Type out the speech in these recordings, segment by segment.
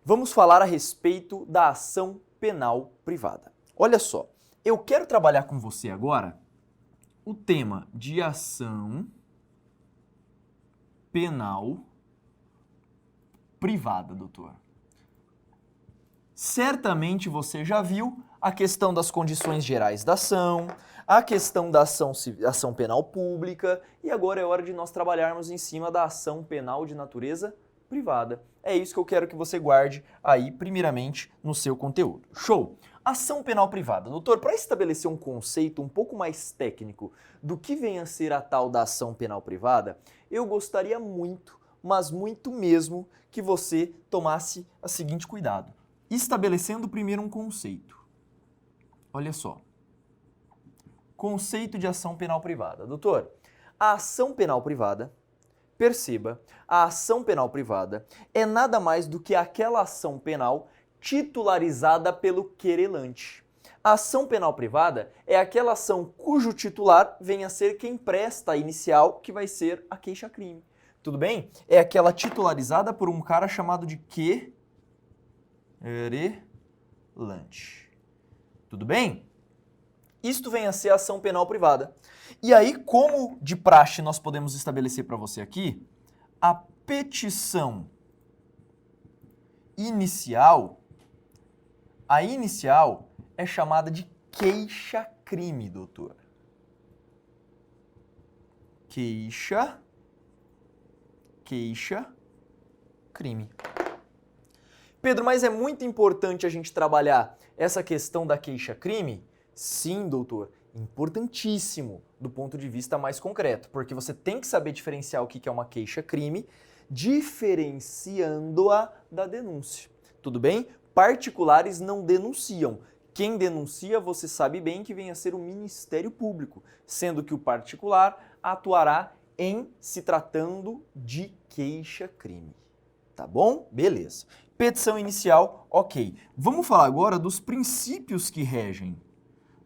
Vamos falar a respeito da ação penal privada. Olha só, eu quero trabalhar com você agora o tema de ação penal privada, doutor. Certamente você já viu a questão das condições gerais da ação, a questão da ação penal pública e agora é hora de nós trabalharmos em cima da ação penal de natureza privada. É isso que eu quero que você guarde aí, primeiramente, no seu conteúdo. Show! Ação penal privada. Doutor, para estabelecer um conceito um pouco mais técnico do que vem a ser a tal da ação penal privada, eu gostaria muito, mas muito mesmo, que você tomasse o seguinte cuidado. Estabelecendo primeiro um conceito. Olha só. Conceito de ação penal privada. Doutor, a ação penal privada, perceba, a ação penal privada é nada mais do que aquela ação penal titularizada pelo querelante. A ação penal privada é aquela ação cujo titular venha a ser quem presta a inicial, que vai ser a queixa-crime. Tudo bem? É aquela titularizada por um cara chamado de querelante. Tudo bem? Isto vem a ser a ação penal privada. E aí, como de praxe nós podemos estabelecer para você aqui, a petição inicial, a inicial é chamada de queixa-crime, doutor. Queixa-crime. Pedro, mas é muito importante a gente trabalhar essa questão da queixa-crime? Sim, doutor, importantíssimo do ponto de vista mais concreto, porque você tem que saber diferenciar o que é uma queixa-crime, diferenciando-a da denúncia. Tudo bem? Particulares não denunciam. Quem denuncia, você sabe bem que vem a ser o Ministério Público, sendo que o particular atuará em se tratando de queixa-crime. Tá bom? Beleza. Petição inicial, ok. Vamos falar agora dos princípios que regem.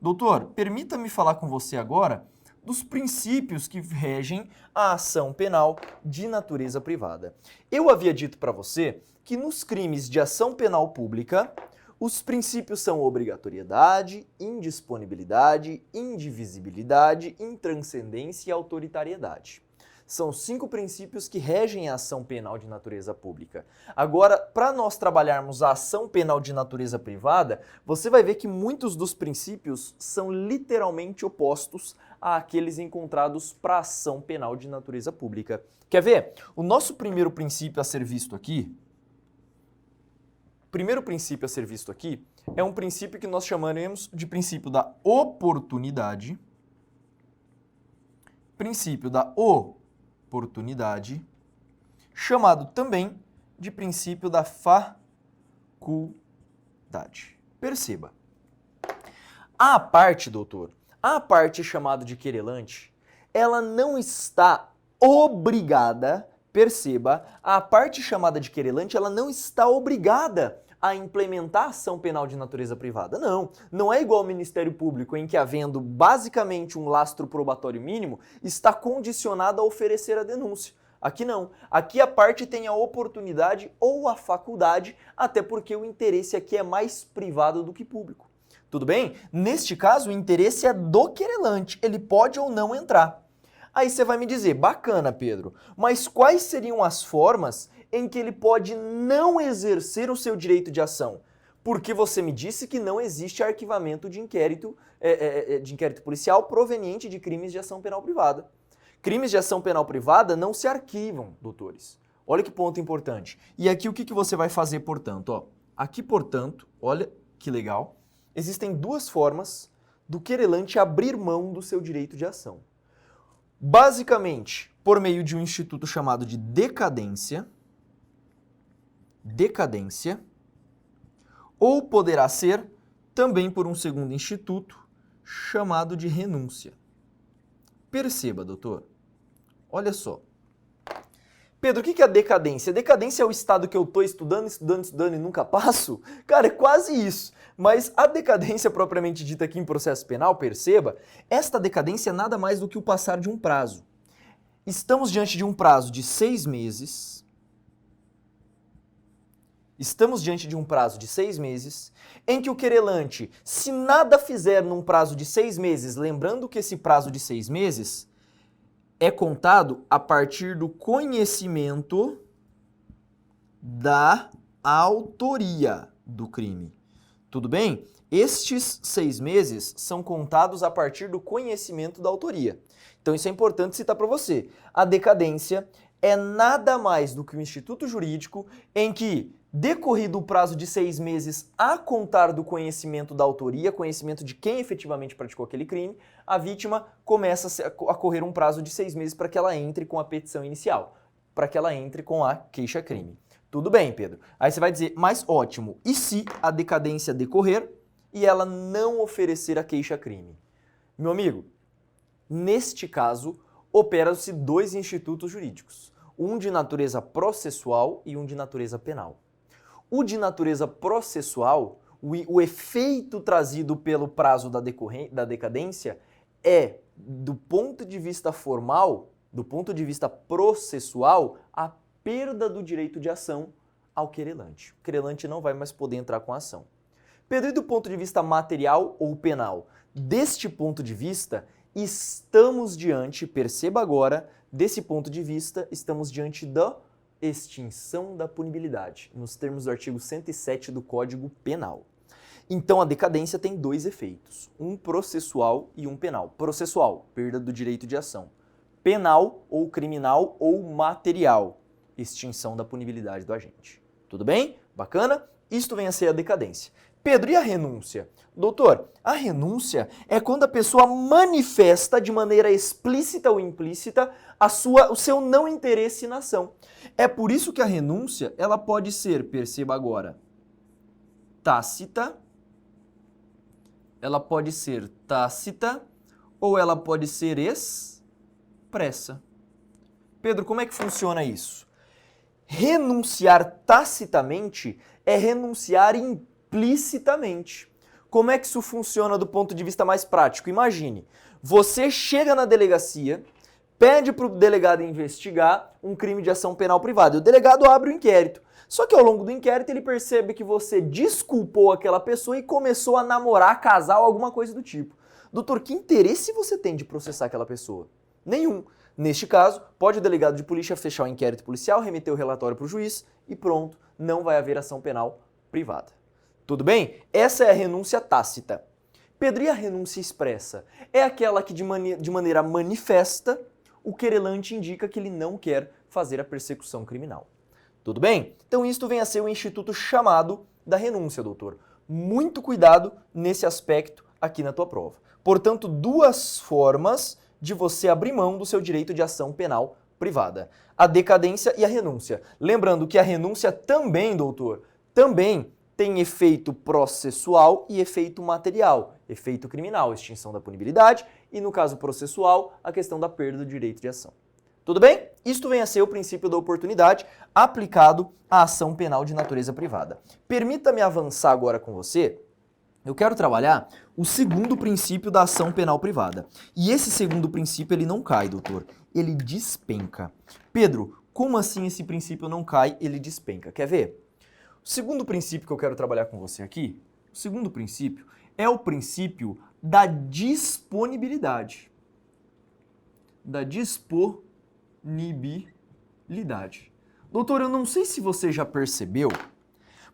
Doutor, permita-me falar com você agora dos princípios que regem a ação penal de natureza privada. Eu havia dito para você que nos crimes de ação penal pública, os princípios são obrigatoriedade, indisponibilidade, indivisibilidade, intranscendência e autoritariedade. São 5 princípios que regem a ação penal de natureza pública. Agora, para nós trabalharmos a ação penal de natureza privada, você vai ver que muitos dos princípios são literalmente opostos àqueles encontrados para a ação penal de natureza pública. Quer ver? O nosso primeiro princípio a ser visto aqui, é um princípio que nós chamaremos de princípio da oportunidade, chamado também de princípio da faculdade. Perceba. A parte, doutor, a parte chamada de querelante, ela não está obrigada, perceba, a parte chamada de querelante, ela não está obrigada a implementar a ação penal de natureza privada. Não, não é igual ao Ministério Público, em que, havendo basicamente um lastro probatório mínimo, está condicionado a oferecer a denúncia. Aqui não. Aqui a parte tem a oportunidade ou a faculdade, até porque o interesse aqui é mais privado do que público. Tudo bem? Neste caso, o interesse é do querelante. Ele pode ou não entrar. Aí você vai me dizer, bacana, Pedro, mas quais seriam as formas em que ele pode não exercer o seu direito de ação? Porque você me disse que não existe arquivamento de inquérito policial proveniente de crimes de ação penal privada. Crimes de ação penal privada não se arquivam, doutores. Olha que ponto importante. E aqui o que você vai fazer, portanto? Ó, aqui, portanto, olha que legal, existem 2 formas do querelante abrir mão do seu direito de ação. Basicamente, por meio de um instituto chamado de decadência, ou poderá ser também por um segundo instituto chamado de renúncia. Perceba, doutor. Olha só. Pedro, o que é a decadência? A decadência é o estado que eu estou estudando e nunca passo? Cara, é quase isso. Mas a decadência propriamente dita aqui em processo penal, perceba, esta decadência é nada mais do que o passar de um prazo. Estamos diante de um prazo de 6 meses Estamos diante de um prazo de 6 meses, em que o querelante, se nada fizer num prazo de 6 meses, lembrando que esse prazo de 6 meses é contado a partir do conhecimento da autoria do crime. Tudo bem? Estes 6 meses são contados a partir do conhecimento da autoria. Então isso é importante citar para você. A decadência é nada mais do que um instituto jurídico em que, decorrido o prazo de 6 meses a contar do conhecimento da autoria, conhecimento de quem efetivamente praticou aquele crime, a vítima começa a correr um prazo de 6 meses para que ela entre com a petição inicial, para que ela entre com a queixa-crime. Tudo bem, Pedro. Aí você vai dizer, mas ótimo, e se a decadência decorrer e ela não oferecer a queixa-crime? Meu amigo, neste caso, operam-se 2 institutos jurídicos, um de natureza processual e um de natureza penal. O de natureza processual, o efeito trazido pelo prazo da decadência é, do ponto de vista formal, do ponto de vista processual, a perda do direito de ação ao querelante. O querelante não vai mais poder entrar com a ação. Pedro, e do ponto de vista material ou penal? Deste ponto de vista, estamos diante, perceba agora, desse ponto de vista, estamos diante da extinção da punibilidade, nos termos do artigo 107 do Código Penal. Então a decadência tem 2 efeitos, um processual e um penal. Processual, perda do direito de ação. Penal, ou criminal, ou material, extinção da punibilidade do agente. Tudo bem? Bacana? Isto vem a ser a decadência. Pedro, e a renúncia? Doutor, a renúncia é quando a pessoa manifesta de maneira explícita ou implícita o seu não interesse na ação. É por isso que a renúncia, ela pode ser, perceba agora, tácita, ou ela pode ser expressa. Pedro, como é que funciona isso? Renunciar tacitamente é renunciar implicitamente. Como é que isso funciona do ponto de vista mais prático? Imagine, você chega na delegacia, pede para o delegado investigar um crime de ação penal privada. E o delegado abre o inquérito. Só que ao longo do inquérito ele percebe que você desculpou aquela pessoa e começou a namorar, casar ou alguma coisa do tipo. Doutor, que interesse você tem de processar aquela pessoa? Nenhum. Neste caso, pode o delegado de polícia fechar o inquérito policial, remeter o relatório para o juiz e pronto, não vai haver ação penal privada. Tudo bem? Essa é a renúncia tácita. Pedro, e a renúncia expressa? É aquela que de maneira manifesta o querelante indica que ele não quer fazer a persecução criminal. Tudo bem? Então isto vem a ser o instituto chamado da renúncia, doutor. Muito cuidado nesse aspecto aqui na tua prova. Portanto, 2 formas de você abrir mão do seu direito de ação penal privada. A decadência e a renúncia. Lembrando que a renúncia também, doutor, também tem efeito processual e efeito material. Efeito criminal, extinção da punibilidade, e no caso processual, a questão da perda do direito de ação. Tudo bem? Isto vem a ser o princípio da oportunidade aplicado à ação penal de natureza privada. Permita-me avançar agora com você. Eu quero trabalhar o segundo princípio da ação penal privada. E esse segundo princípio ele não cai, doutor. Ele despenca. Pedro, como assim esse princípio não cai, ele despenca? Quer ver? O segundo princípio que eu quero trabalhar com você aqui, o segundo princípio é o princípio da disponibilidade. Da disponibilidade. Doutor, eu não sei se você já percebeu,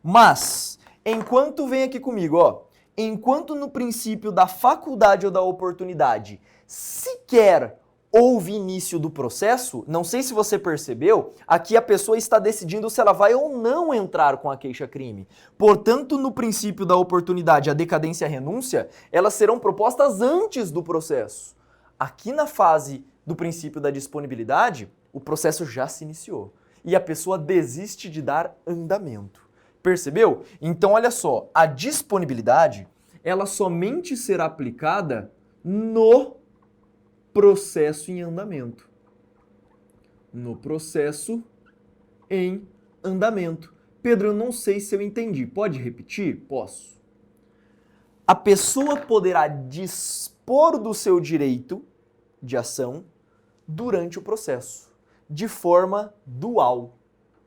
mas enquanto vem aqui comigo, ó, enquanto no princípio da faculdade ou da oportunidade sequer houve início do processo, não sei se você percebeu, aqui a pessoa está decidindo se ela vai ou não entrar com a queixa-crime. Portanto, no princípio da oportunidade, a decadência e a renúncia, elas serão propostas antes do processo. Aqui na fase do princípio da disponibilidade, o processo já se iniciou e a pessoa desiste de dar andamento. Percebeu? Então, olha só, a disponibilidade, ela somente será aplicada no processo em andamento. No processo em andamento. Pedro, eu não sei se eu entendi. Pode repetir? Posso. A pessoa poderá dispor do seu direito de ação durante o processo, de forma dual.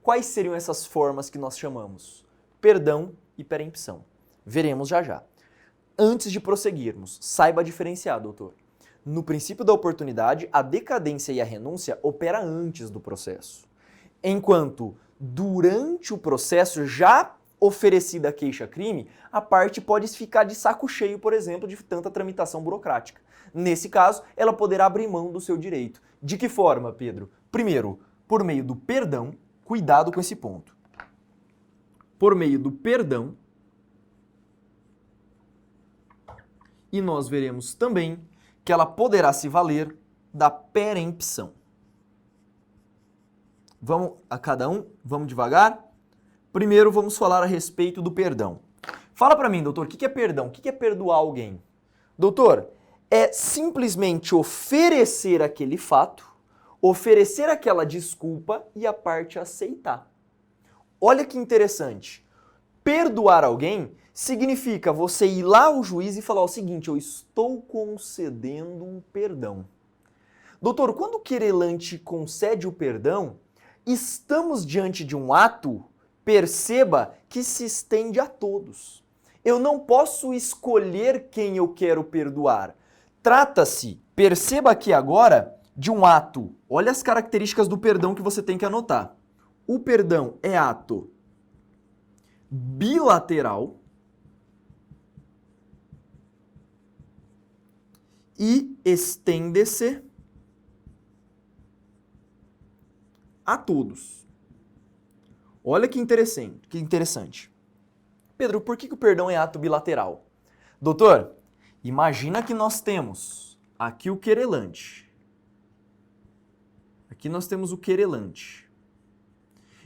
Quais seriam essas formas que nós chamamos? perdão e perempção. Veremos já já. Antes de prosseguirmos, saiba diferenciar, doutor. No princípio da oportunidade, a decadência e a renúncia opera antes do processo. Enquanto, durante o processo, já oferecida a queixa-crime, a parte pode ficar de saco cheio, por exemplo, de tanta tramitação burocrática. Nesse caso, ela poderá abrir mão do seu direito. De que forma, Pedro? Primeiro, por meio do perdão, cuidado com esse ponto. Por meio do perdão, e nós veremos também que ela poderá se valer da perempção. Vamos a cada um? Vamos devagar? Primeiro vamos falar a respeito do perdão. Fala para mim, doutor, o que é perdão? O que é perdoar alguém? Doutor, é simplesmente oferecer aquele fato, oferecer aquela desculpa e a parte aceitar. Olha que interessante. Perdoar alguém significa você ir lá ao juiz e falar o seguinte: eu estou concedendo um perdão. Doutor, quando o querelante concede o perdão, estamos diante de um ato, perceba, que se estende a todos. Eu não posso escolher quem eu quero perdoar. Trata-se, perceba aqui agora, de um ato. Olha as características do perdão que você tem que anotar. O perdão é ato bilateral e estende-se a todos. Olha que interessante. Pedro, por que o perdão é ato bilateral? Doutor, imagina que nós temos aqui o querelante. Aqui nós temos o querelante.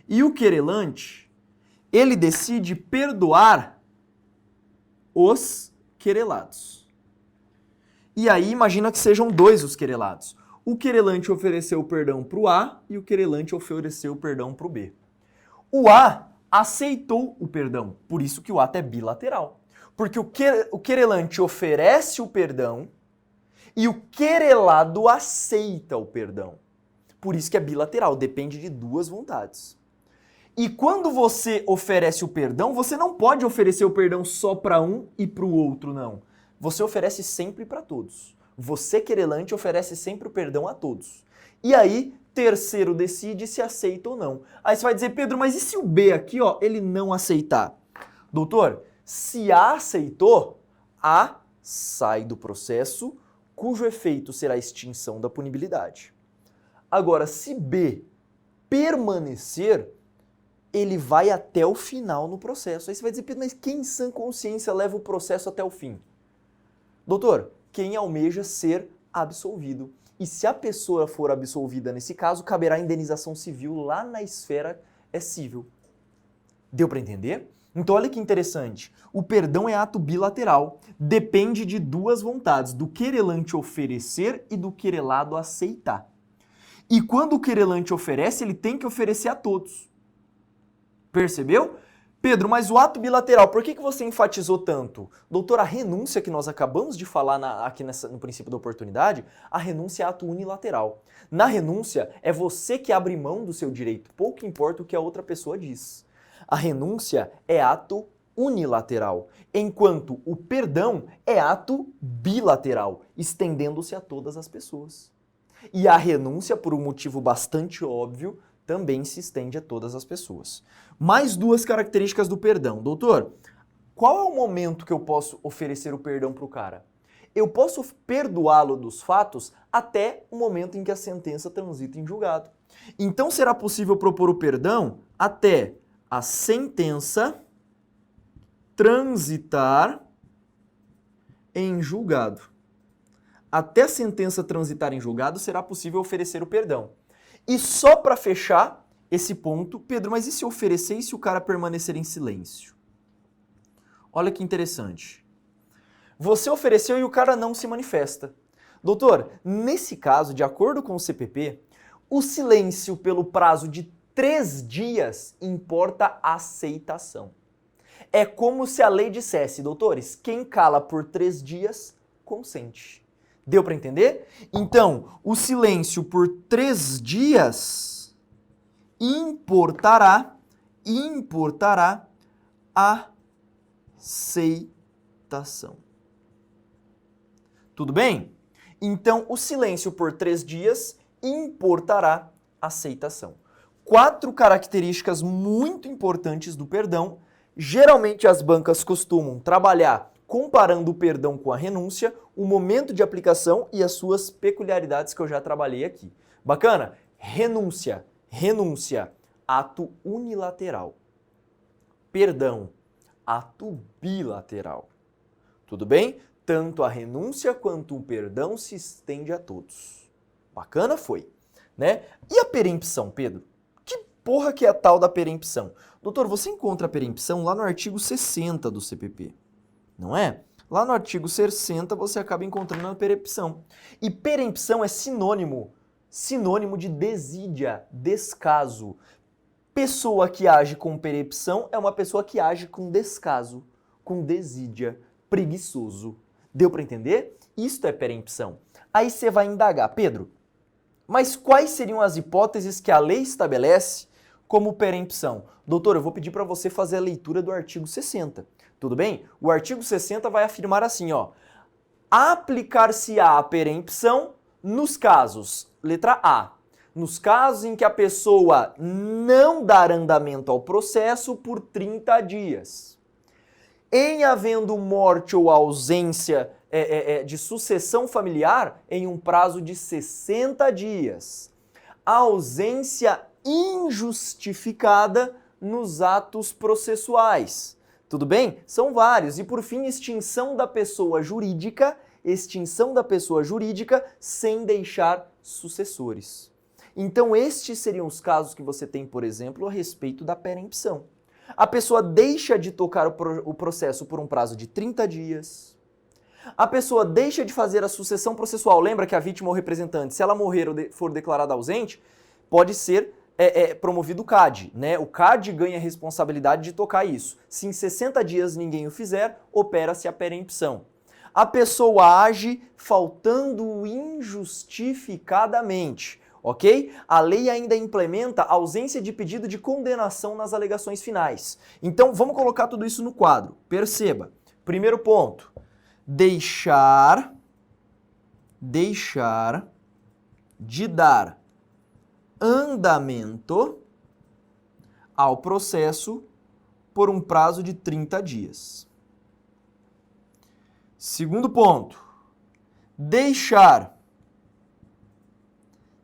E o querelante, ele decide perdoar os querelados. E aí imagina que sejam dois os querelados. O querelante ofereceu o perdão para o A e o querelante ofereceu o perdão para o B. O A aceitou o perdão, por isso que o ato é bilateral. Porque o querelante oferece o perdão e o querelado aceita o perdão. Por isso que é bilateral, depende de duas vontades. E quando você oferece o perdão, você não pode oferecer o perdão só para um e para o outro, não. Você oferece sempre para todos. Você, querelante, oferece sempre o perdão a todos. E aí, terceiro decide se aceita ou não. Aí você vai dizer, Pedro, mas e se o B aqui, ó, ele não aceitar? Doutor, se A aceitou, A sai do processo, cujo efeito será a extinção da punibilidade. Agora, se B permanecer, ele vai até o final no processo. Aí você vai dizer, Pedro, mas quem em sã consciência leva o processo até o fim? Doutor, quem almeja ser absolvido. E se a pessoa for absolvida nesse caso, caberá indenização civil lá na esfera civil. Deu para entender? Então olha que interessante. O perdão é ato bilateral. Depende de duas vontades, do querelante oferecer e do querelado aceitar. E quando o querelante oferece, ele tem que oferecer a todos. Percebeu? Pedro, mas o ato bilateral, por que você enfatizou tanto? Doutor, a renúncia que nós acabamos de falar aqui no princípio da oportunidade, a renúncia é ato unilateral. Na renúncia, é você que abre mão do seu direito, pouco importa o que a outra pessoa diz. A renúncia é ato unilateral, enquanto o perdão é ato bilateral, estendendo-se a todas as pessoas. E a renúncia, por um motivo bastante óbvio, também se estende a todas as pessoas. Mais duas características do perdão. Doutor, qual é o momento que eu posso oferecer o perdão para o cara? Eu posso perdoá-lo dos fatos até o momento em que a sentença transita em julgado. Então será possível propor o perdão até a sentença transitar em julgado. Até a sentença transitar em julgado será possível oferecer o perdão. E só para fechar esse ponto, Pedro, mas e se oferecer e se o cara permanecer em silêncio? Olha que interessante. Você ofereceu e o cara não se manifesta. Doutor, nesse caso, de acordo com o CPP, o silêncio pelo prazo de 3 dias importa a aceitação. É como se a lei dissesse, doutores, quem cala por 3 dias, consente. Deu para entender? Então, o silêncio por 3 dias importará aceitação. Tudo bem? Então, o silêncio por 3 dias importará aceitação. 4 características muito importantes do perdão. Geralmente as bancas costumam trabalhar comparando o perdão com a renúncia, o momento de aplicação e as suas peculiaridades que eu já trabalhei aqui. Bacana? Renúncia. Renúncia, ato unilateral. Perdão, ato bilateral. Tudo bem? Tanto a renúncia quanto o perdão se estende a todos. Bacana foi, né? E a perempção, Pedro? Que porra que é a tal da perempção? Doutor, você encontra a perempção lá no artigo 60 do CPP, não é? Lá no artigo 60 você acaba encontrando a perempção. E perempção é sinônimo de desídia, descaso. Pessoa que age com perempção é uma pessoa que age com descaso, com desídia, preguiçoso. Deu para entender? Isto é perempção. Aí você vai indagar, Pedro, mas quais seriam as hipóteses que a lei estabelece como perempção? Doutor, eu vou pedir para você fazer a leitura do artigo 60. Tudo bem? O artigo 60 vai afirmar assim, ó: aplicar-se-á a perempção nos casos, letra A, nos casos em que a pessoa não dar andamento ao processo por 30 dias. Em havendo morte ou ausência de sucessão familiar em um prazo de 60 dias. A ausência injustificada nos atos processuais. Tudo bem? São vários. E por fim, extinção da pessoa jurídica sem deixar sucessores. Então, estes seriam os casos que você tem, por exemplo, a respeito da perempção. A pessoa deixa de tocar o processo por um prazo de 30 dias. A pessoa deixa de fazer a sucessão processual. Lembra que a vítima ou representante, se ela morrer ou for declarada ausente, pode ser promovido o CAD, né? O CAD ganha a responsabilidade de tocar isso. Se em 60 dias ninguém o fizer, opera-se a perempção. A pessoa age faltando injustificadamente, ok? A lei ainda implementa a ausência de pedido de condenação nas alegações finais. Então, vamos colocar tudo isso no quadro. Perceba. Primeiro ponto. Deixar de dar andamento ao processo por um prazo de 30 dias. Segundo ponto, deixar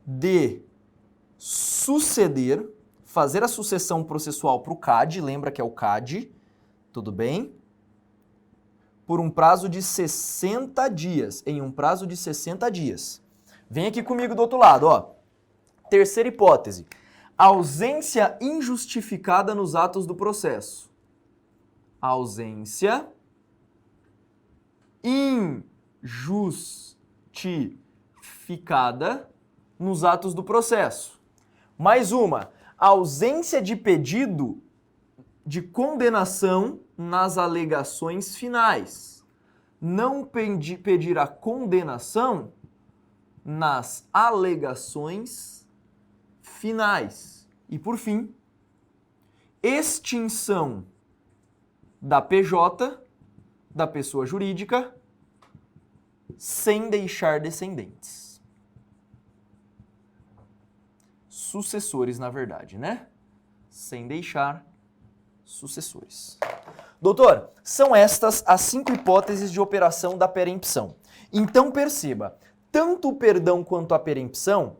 de suceder, fazer a sucessão processual para o CAD, lembra que é o CAD, tudo bem? Por um prazo de 60 dias, em um prazo de 60 dias. Vem aqui comigo do outro lado, ó. Terceira hipótese, ausência injustificada nos atos do processo. Ausência injustificada nos atos do processo. Mais uma, ausência de pedido de condenação nas alegações finais. Não pedir a condenação nas alegações finais. E por fim, extinção da PJ, da pessoa jurídica, sem deixar descendentes. Sucessores, na verdade, né? Sem deixar sucessores. Doutor, são estas as 5 hipóteses de operação da perempção. Então perceba, tanto o perdão quanto a perempção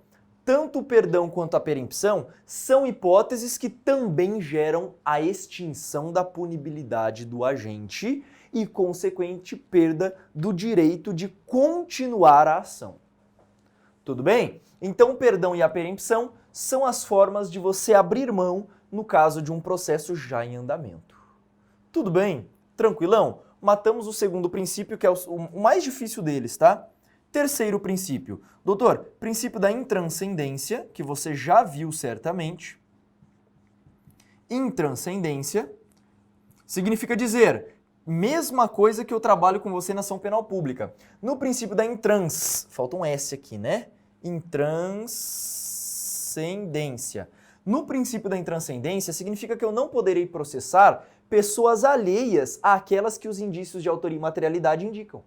são hipóteses que também geram a extinção da punibilidade do agente e consequente perda do direito de continuar a ação. Tudo bem? Então o perdão e a perempção são as formas de você abrir mão no caso de um processo já em andamento. Tudo bem? Tranquilão? Matamos o segundo princípio, que é o mais difícil deles, tá? Terceiro princípio. Doutor, princípio da intranscendência, que você já viu certamente. Intranscendência significa dizer, mesma coisa que eu trabalho com você na ação penal pública. No princípio da falta um S aqui, né? Intranscendência. No princípio da intranscendência, significa que eu não poderei processar pessoas alheias àquelas que os indícios de autoria e materialidade indicam.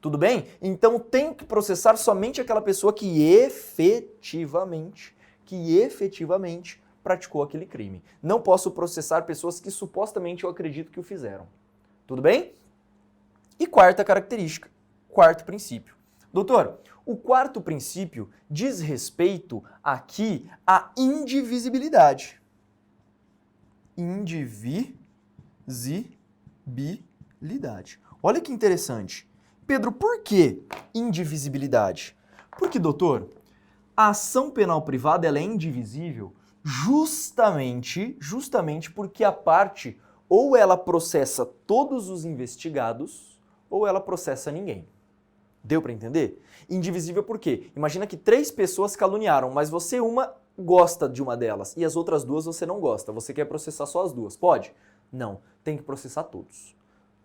Tudo bem? Então tenho que processar somente aquela pessoa que efetivamente praticou aquele crime. Não posso processar pessoas que supostamente eu acredito que o fizeram. Tudo bem? E quarta característica, quarto princípio. Doutor, o quarto princípio diz respeito aqui à indivisibilidade. Indivisibilidade. Olha que interessante. Pedro, por que indivisibilidade? Porque, doutor, a ação penal privada ela é indivisível justamente porque a parte ou ela processa todos os investigados ou ela processa ninguém. Deu para entender? Indivisível por quê? Imagina que 3 pessoas caluniaram, mas você gosta de uma delas e as outras 2 você não gosta. Você quer processar só as 2. Pode? Não. Tem que processar todos.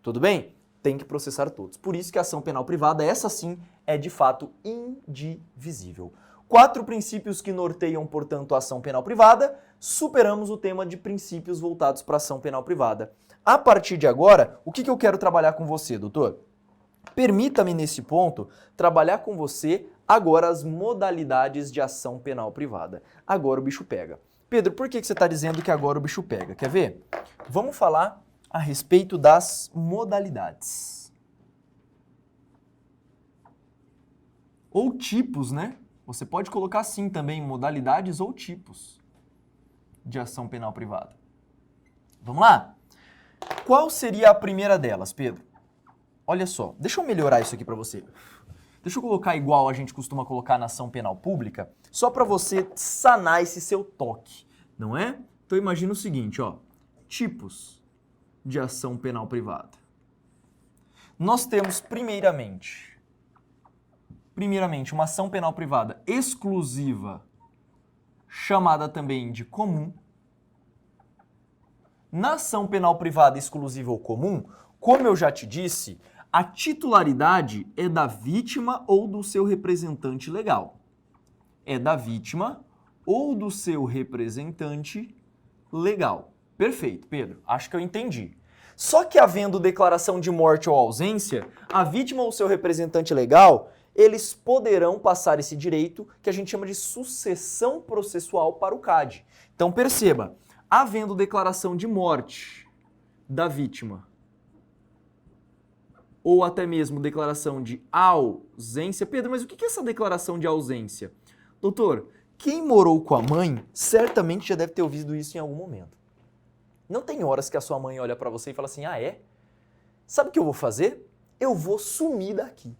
Tudo bem? Tem que processar todos. Por isso que a ação penal privada, essa sim, é de fato indivisível. 4 princípios que norteiam, portanto, a ação penal privada. Superamos o tema de princípios voltados para a ação penal privada. A partir de agora, o que eu quero trabalhar com você, doutor? Permita-me, nesse ponto, trabalhar com você agora as modalidades de ação penal privada. Agora o bicho pega. Pedro, por que você está dizendo que agora o bicho pega? Quer ver? Vamos falar a respeito das modalidades. Ou tipos, né? Você pode colocar assim também, modalidades ou tipos de ação penal privada. Vamos lá? Qual seria a primeira delas, Pedro? Olha só, deixa eu melhorar isso aqui para você. Deixa eu colocar igual a gente costuma colocar na ação penal pública, só para você sanar esse seu toque, não é? Então imagina o seguinte, ó, tipos de ação penal privada. Nós temos primeiramente, uma ação penal privada exclusiva, chamada também de comum. Na ação penal privada exclusiva ou comum, como eu já te disse, a titularidade é da vítima ou do seu representante legal. É da vítima ou do seu representante legal. Perfeito, Pedro. Acho que eu entendi. Só que havendo declaração de morte ou ausência, a vítima ou seu representante legal, eles poderão passar esse direito que a gente chama de sucessão processual para o CAD. Então perceba, havendo declaração de morte da vítima, ou até mesmo declaração de ausência. Pedro, mas o que é essa declaração de ausência? Doutor, quem morou com a mãe certamente já deve ter ouvido isso em algum momento. Não tem horas que a sua mãe olha pra você e fala assim, ah é? Sabe o que eu vou fazer? Eu vou sumir daqui.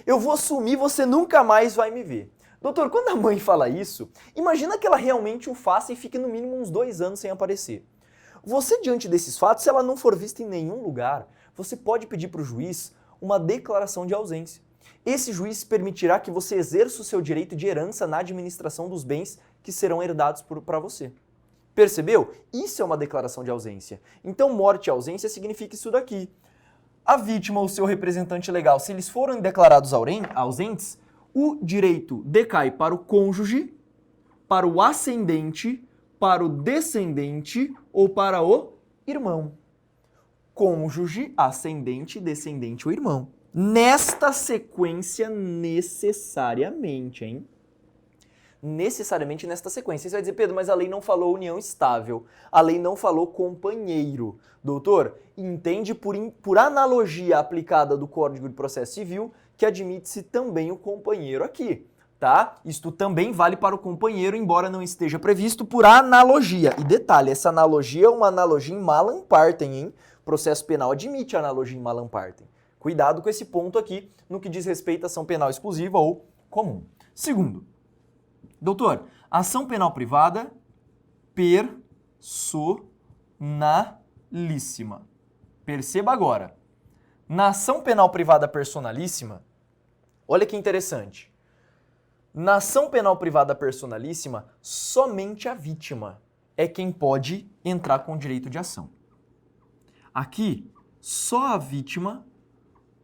Eu vou sumir, você nunca mais vai me ver. Doutor, quando a mãe fala isso, imagina que ela realmente o faça e fique no mínimo uns 2 anos sem aparecer. Você, diante desses fatos, se ela não for vista em nenhum lugar, você pode pedir para o juiz uma declaração de ausência. Esse juiz permitirá que você exerça o seu direito de herança na administração dos bens que serão herdados para você. Percebeu? Isso é uma declaração de ausência. Então, morte e ausência significa isso daqui. A vítima ou seu representante legal, se eles forem declarados ausentes, o direito decai para o cônjuge, para o ascendente, para o descendente ou para o irmão. Cônjuge, ascendente, descendente ou irmão. Nesta sequência necessariamente, hein? Necessariamente nesta sequência. Você vai dizer, Pedro, mas a lei não falou união estável. A lei não falou companheiro. Doutor, entende por analogia aplicada do Código de Processo Civil que admite-se também o companheiro aqui, tá? Isto também vale para o companheiro, embora não esteja previsto por analogia. E detalhe, essa analogia é uma analogia em malam partem, hein? Processo penal admite a analogia em malam partem. Cuidado com esse ponto aqui no que diz respeito à ação penal exclusiva ou comum. Segundo, doutor, ação penal privada personalíssima. Perceba agora. Na ação penal privada personalíssima, olha que interessante. Na ação penal privada personalíssima, somente a vítima é quem pode entrar com direito de ação. Aqui, só a vítima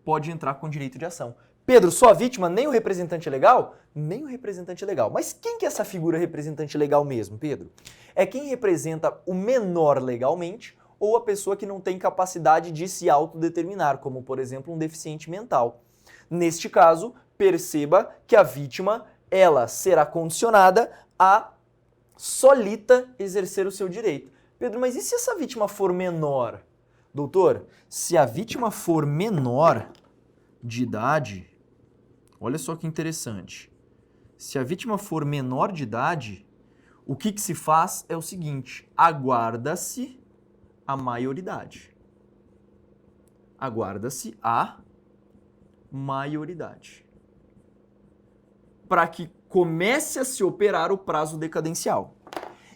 pode entrar com direito de ação. Pedro, só a vítima, nem o representante legal? Nem o representante legal. Mas quem que é essa figura representante legal mesmo, Pedro? É quem representa o menor legalmente ou a pessoa que não tem capacidade de se autodeterminar, como, por exemplo, um deficiente mental. Neste caso, perceba que a vítima, ela será condicionada a solita exercer o seu direito. Pedro, mas e se essa vítima for menor? Doutor, se a vítima for menor de idade, olha só que interessante. Se a vítima for menor de idade, o que se faz é o seguinte: aguarda-se a maioridade. Aguarda-se a maioridade. Para que comece a se operar o prazo decadencial.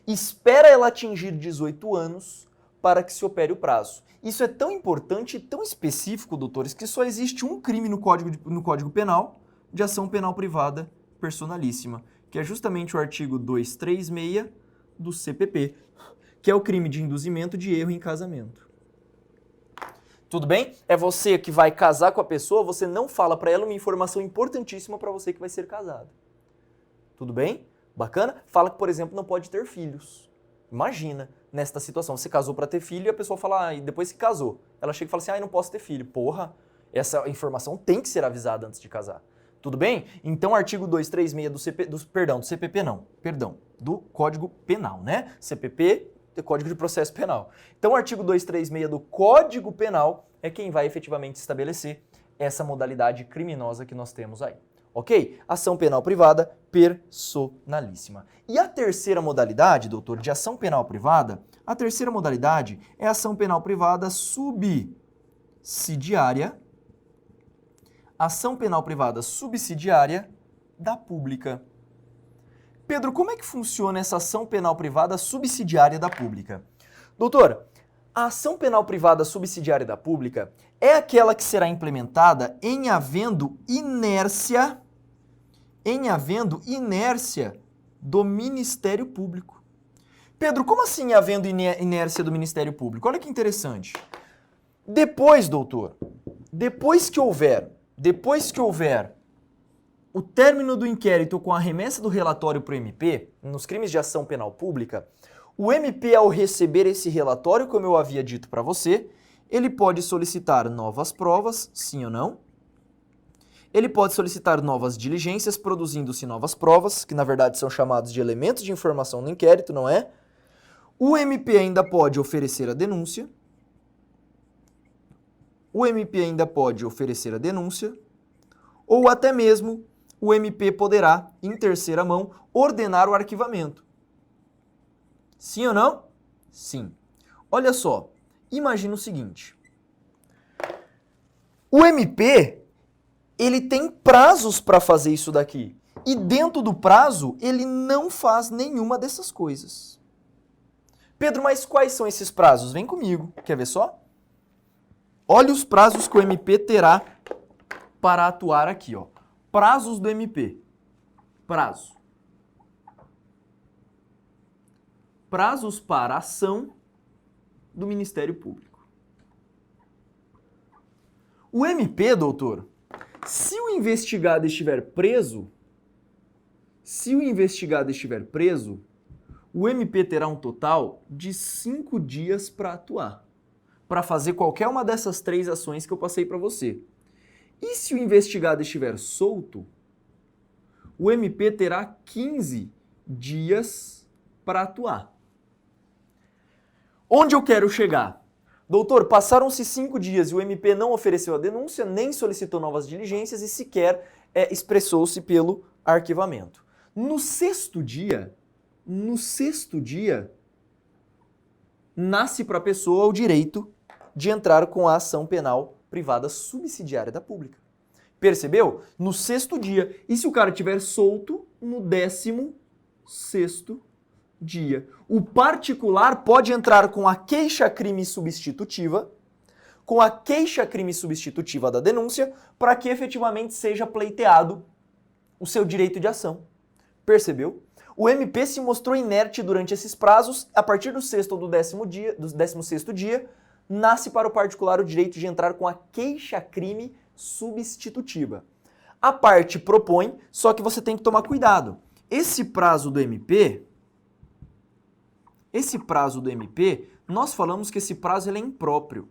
Espera ela atingir 18 anos para que se opere o prazo. Isso é tão importante e tão específico, doutores, que só existe um crime no Código Penal de ação penal privada personalíssima, que é justamente o artigo 236 do CPP, que é o crime de induzimento de erro em casamento. Tudo bem? É você que vai casar com a pessoa, você não fala para ela uma informação importantíssima para você que vai ser casado. Tudo bem? Bacana? Fala que, por exemplo, não pode ter filhos. Imagina, nesta situação, você casou para ter filho e a pessoa fala, e depois que casou, ela chega e fala assim, não posso ter filho. Porra, essa informação tem que ser avisada antes de casar. Tudo bem? Então, artigo 236 do Código Penal, né? CPP, Código de Processo Penal. Então, o artigo 236 do Código Penal é quem vai efetivamente estabelecer essa modalidade criminosa que nós temos aí. Ok? Ação penal privada personalíssima. E a terceira modalidade, doutor, de ação penal privada, a terceira modalidade é a ação penal privada subsidiária. Ação penal privada subsidiária da pública. Pedro, como é que funciona essa ação penal privada subsidiária da pública? Doutor, a ação penal privada subsidiária da pública é aquela que será implementada em havendo inércia do Ministério Público. Pedro, como assim havendo inércia do Ministério Público? Olha que interessante. Depois, doutor, depois que houver o término do inquérito com a remessa do relatório para o MP, nos crimes de ação penal pública, o MP, ao receber esse relatório, como eu havia dito para você, ele pode solicitar novas provas, sim ou não? Ele pode solicitar novas diligências, produzindo-se novas provas, que na verdade são chamados de elementos de informação no inquérito, não é? O MP ainda pode oferecer a denúncia. Ou até mesmo o MP poderá, em terceira mão, ordenar o arquivamento. Sim ou não? Sim. Olha só, imagina o seguinte. O MP, ele tem prazos para fazer isso daqui. E dentro do prazo, ele não faz nenhuma dessas coisas. Pedro, mas quais são esses prazos? Vem comigo. Quer ver só? Olha os prazos que o MP terá para atuar aqui, ó. Prazos do MP. Prazo. Prazos para ação do Ministério Público. O MP, doutor, se o investigado estiver preso, o MP terá um total de 5 dias para atuar, para fazer qualquer uma dessas 3 ações que eu passei para você. E se o investigado estiver solto, o MP terá 15 dias para atuar. Onde eu quero chegar? Doutor, passaram-se 5 dias e o MP não ofereceu a denúncia, nem solicitou novas diligências e sequer expressou-se pelo arquivamento. No sexto dia, nasce para a pessoa o direito de entrar com a ação penal privada subsidiária da pública. Percebeu? No sexto dia. E se o cara estiver solto, no 16º dia. O particular pode entrar com a queixa-crime substitutiva, da denúncia, para que efetivamente seja pleiteado o seu direito de ação. Percebeu? O MP se mostrou inerte durante esses prazos. A partir do 6º ou do 16º dia, nasce para o particular o direito de entrar com a queixa-crime substitutiva. A parte propõe, só que você tem que tomar cuidado. Esse prazo do MP, nós falamos que esse prazo ele é impróprio.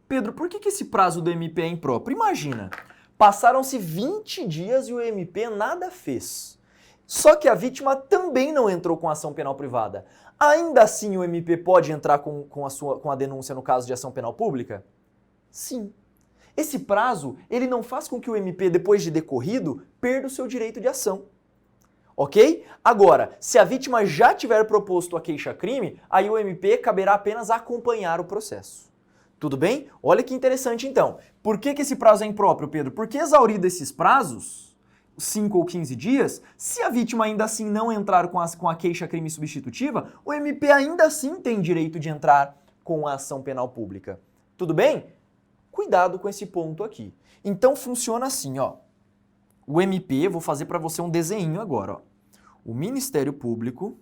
Pedro, por que esse prazo do MP é impróprio? Imagina, passaram-se 20 dias e o MP nada fez. Só que a vítima também não entrou com ação penal privada. Ainda assim o MP pode entrar com a denúncia no caso de ação penal pública? Sim. Esse prazo, ele não faz com que o MP, depois de decorrido, perda o seu direito de ação. Ok? Agora, se a vítima já tiver proposto a queixa-crime, aí o MP caberá apenas acompanhar o processo. Tudo bem? Olha que interessante então. Por que esse prazo é impróprio, Pedro? Porque exaurido esses prazos, 5 ou 15 dias, se a vítima ainda assim não entrar com a queixa-crime substitutiva, o MP ainda assim tem direito de entrar com a ação penal pública. Tudo bem? Cuidado com esse ponto aqui. Então funciona assim, ó. O MP, vou fazer para você um desenho agora, ó. O Ministério Público,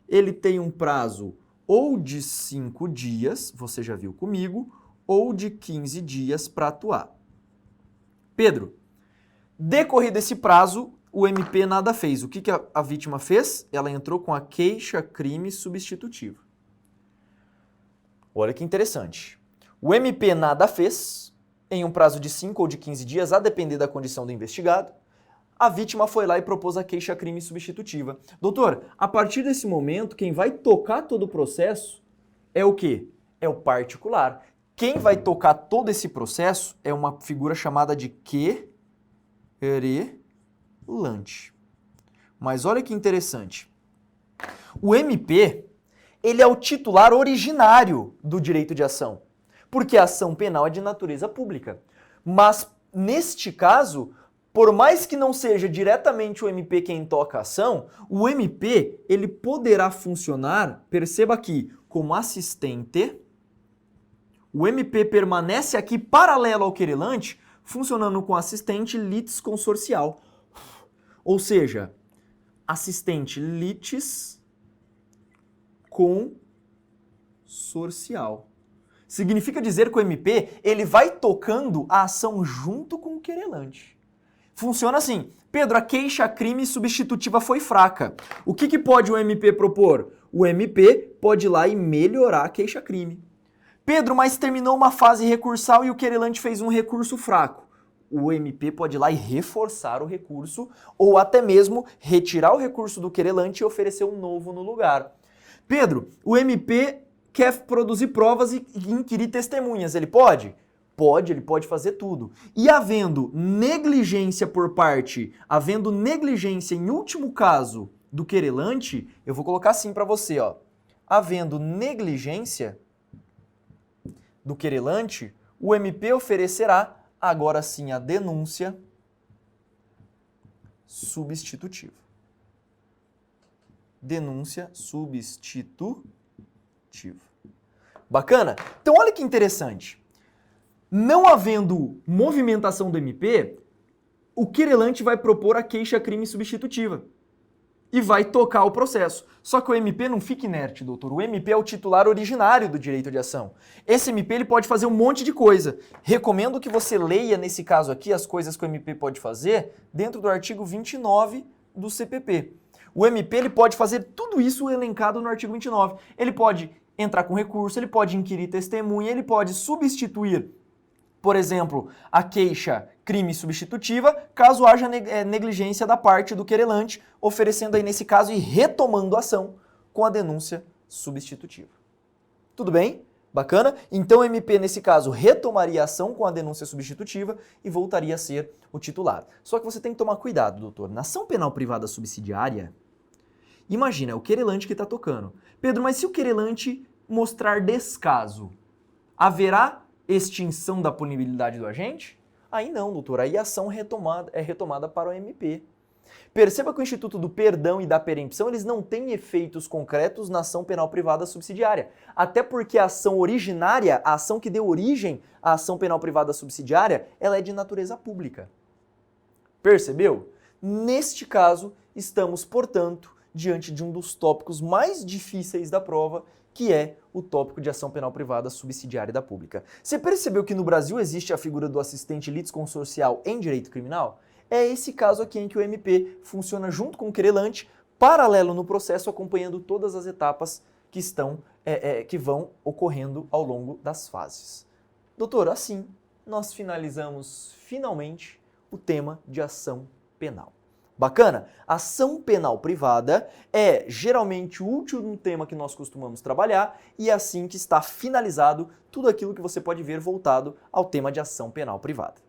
ele tem um prazo ou de 5 dias, você já viu comigo, ou de 15 dias para atuar. Pedro, decorrido esse prazo, o MP nada fez. O que a vítima fez? Ela entrou com a queixa-crime substitutiva. Olha que interessante. O MP nada fez, em um prazo de 5 ou de 15 dias, a depender da condição do investigado. A vítima foi lá e propôs a queixa-crime substitutiva. Doutor, a partir desse momento, quem vai tocar todo o processo é o quê? É o particular. Quem vai tocar todo esse processo é uma figura chamada de querelante. Mas olha que interessante. O MP, ele é o titular originário do direito de ação, porque a ação penal é de natureza pública. Mas, neste caso, por mais que não seja diretamente o MP quem toca a ação, o MP ele poderá funcionar, perceba aqui, como assistente. O MP permanece aqui paralelo ao querelante, funcionando com assistente litisconsorcial. Ou seja, assistente litisconsorcial. Significa dizer que o MP ele vai tocando a ação junto com o querelante. Funciona assim. Pedro, a queixa-crime substitutiva foi fraca. O que pode o MP propor? O MP pode ir lá e melhorar a queixa-crime. Pedro, mas terminou uma fase recursal e o querelante fez um recurso fraco. O MP pode ir lá e reforçar o recurso ou até mesmo retirar o recurso do querelante e oferecer um novo no lugar. Pedro, o MP quer produzir provas e inquirir testemunhas. Ele pode? Pode, ele pode fazer tudo. E havendo negligência em último caso do querelante, eu vou colocar assim para você, ó. Havendo negligência do querelante, o MP oferecerá agora sim a denúncia substitutiva. Denúncia substitutiva. Bacana? Então olha que interessante. Não havendo movimentação do MP, o querelante vai propor a queixa-crime substitutiva e vai tocar o processo. Só que o MP não fica inerte, doutor. O MP é o titular originário do direito de ação. Esse MP ele pode fazer um monte de coisa. Recomendo que você leia, nesse caso aqui, as coisas que o MP pode fazer dentro do artigo 29 do CPP. O MP ele pode fazer tudo isso elencado no artigo 29. Ele pode entrar com recurso, ele pode inquirir testemunha, ele pode substituir, por exemplo, a queixa-crime substitutiva, caso haja negligência da parte do querelante, oferecendo aí nesse caso e retomando a ação com a denúncia substitutiva. Tudo bem? Bacana? Então o MP, nesse caso, retomaria a ação com a denúncia substitutiva e voltaria a ser o titular. Só que você tem que tomar cuidado, doutor. Na ação penal privada subsidiária, imagina, é o querelante que está tocando. Pedro, mas se o querelante mostrar descaso, haverá extinção da punibilidade do agente? Aí não, doutor. Aí a ação é retomada para o MP. Perceba que o Instituto do Perdão e da Perempção, eles não têm efeitos concretos na ação penal privada subsidiária. Até porque a ação originária, a ação que deu origem à ação penal privada subsidiária, ela é de natureza pública. Percebeu? Neste caso, estamos, portanto, diante de um dos tópicos mais difíceis da prova que é o tópico de ação penal privada subsidiária da pública. Você percebeu que no Brasil existe a figura do assistente litisconsorcial em direito criminal? É esse caso aqui em que o MP funciona junto com o querelante, paralelo no processo, acompanhando todas as etapas que vão ocorrendo ao longo das fases. Doutor, assim nós finalizamos finalmente o tema de ação penal. Bacana? Ação penal privada é geralmente o último tema que nós costumamos trabalhar e é assim que está finalizado tudo aquilo que você pode ver voltado ao tema de ação penal privada.